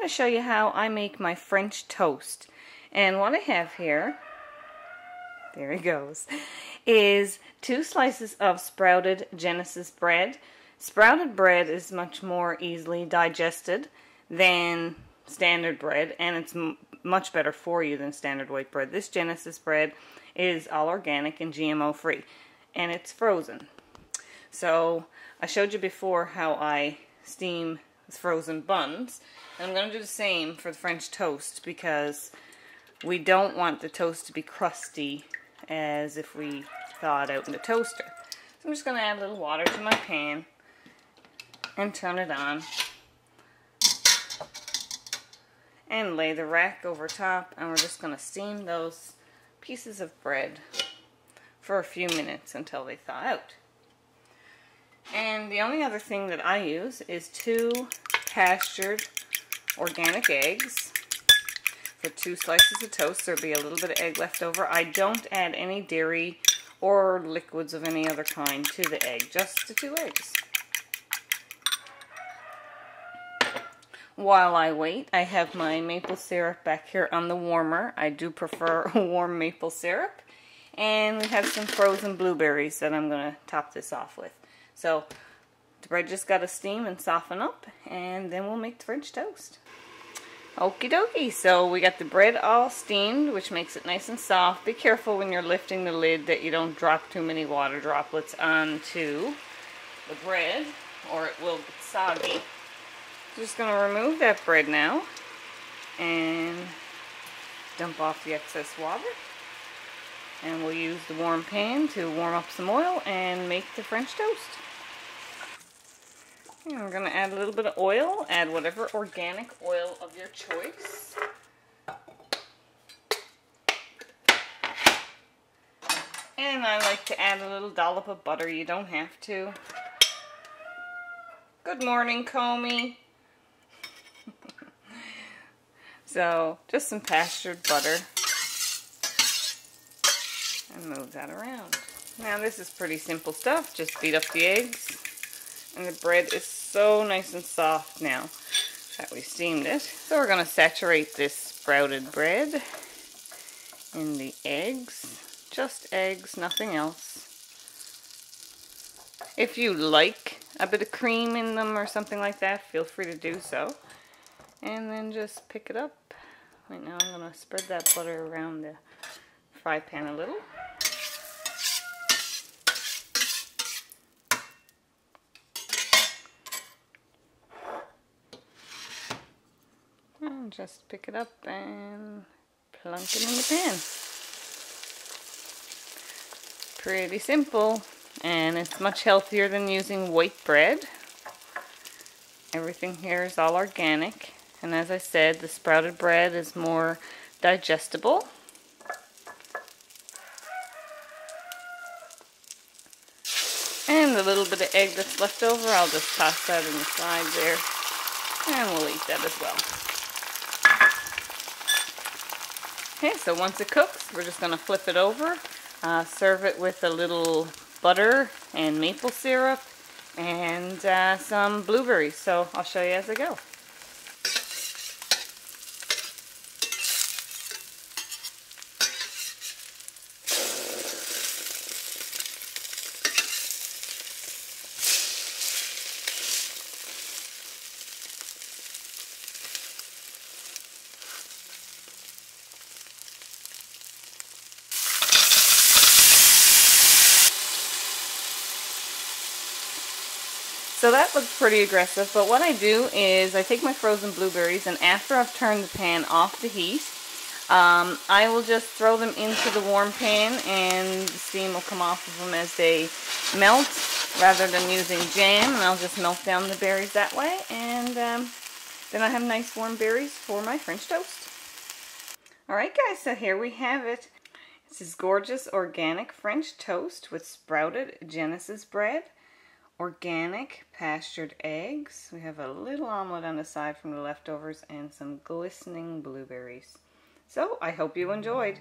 going to show you how I make my French toast. And what I have here, there he goes, is 2 slices of sprouted Genesis bread. Sprouted bread is much more easily digested than standard bread, and it's much better for you than standard white bread. This Genesis bread is all organic and GMO free, and it's frozen. So I showed you before how I steam frozen buns, and I'm going to do the same for the French toast because we don't want the toast to be crusty as if we thaw it out in the toaster. So I'm just going to add a little water to my pan and turn it on and lay the rack over top, and we're just going to steam those pieces of bread for a few minutes until they thaw out. And the only other thing that I use is 2 pastured organic eggs for 2 slices of toast. There'll be a little bit of egg left over. I don't add any dairy or liquids of any other kind to the egg, just the 2 eggs. While I wait, I have my maple syrup back here on the warmer. I do prefer warm maple syrup. And we have some frozen blueberries that I'm going to top this off with. So the bread just got to steam and soften up, and then we'll make the French toast. Okie dokie, so we got the bread all steamed, which makes it nice and soft. Be careful when you're lifting the lid that you don't drop too many water droplets onto the bread, or it will get soggy. Just going to remove that bread now and dump off the excess water. And we'll use the warm pan to warm up some oil and make the French toast. And we're going to add a little bit of oil. Add whatever organic oil of your choice. And I like to add a little dollop of butter. You don't have to. Good morning, Comey. So, just some pastured butter. And move that around. Now this is pretty simple stuff. Just beat up the eggs. And the bread is so nice and soft now that we steamed it. So we're going to saturate this sprouted bread in the eggs. Just eggs, nothing else. If you like a bit of cream in them or something like that, feel free to do so. And then just pick it up. Right now I'm going to spread that butter around the fry pan a little. And just pick it up and plunk it in the pan. Pretty simple, and it's much healthier than using white bread. Everything here is all organic, and as I said, the sprouted bread is more digestible. And the little bit of egg that's left over, I'll just toss that in the side there, and we'll eat that as well. Okay, so once it cooks, we're just going to flip it over, serve it with a little butter and maple syrup and some blueberries. So I'll show you as I go. So that looks pretty aggressive, but what I do is I take my frozen blueberries, and after I've turned the pan off the heat, I will just throw them into the warm pan, and the steam will come off of them as they melt, rather than using jam, and I'll just melt down the berries that way, and then I have nice warm berries for my French toast. Alright guys, so here we have it. This is gorgeous organic French toast with sprouted Genesis bread, organic pastured eggs. We have a little omelet on the side from the leftovers and some glistening blueberries. So I hope you enjoyed.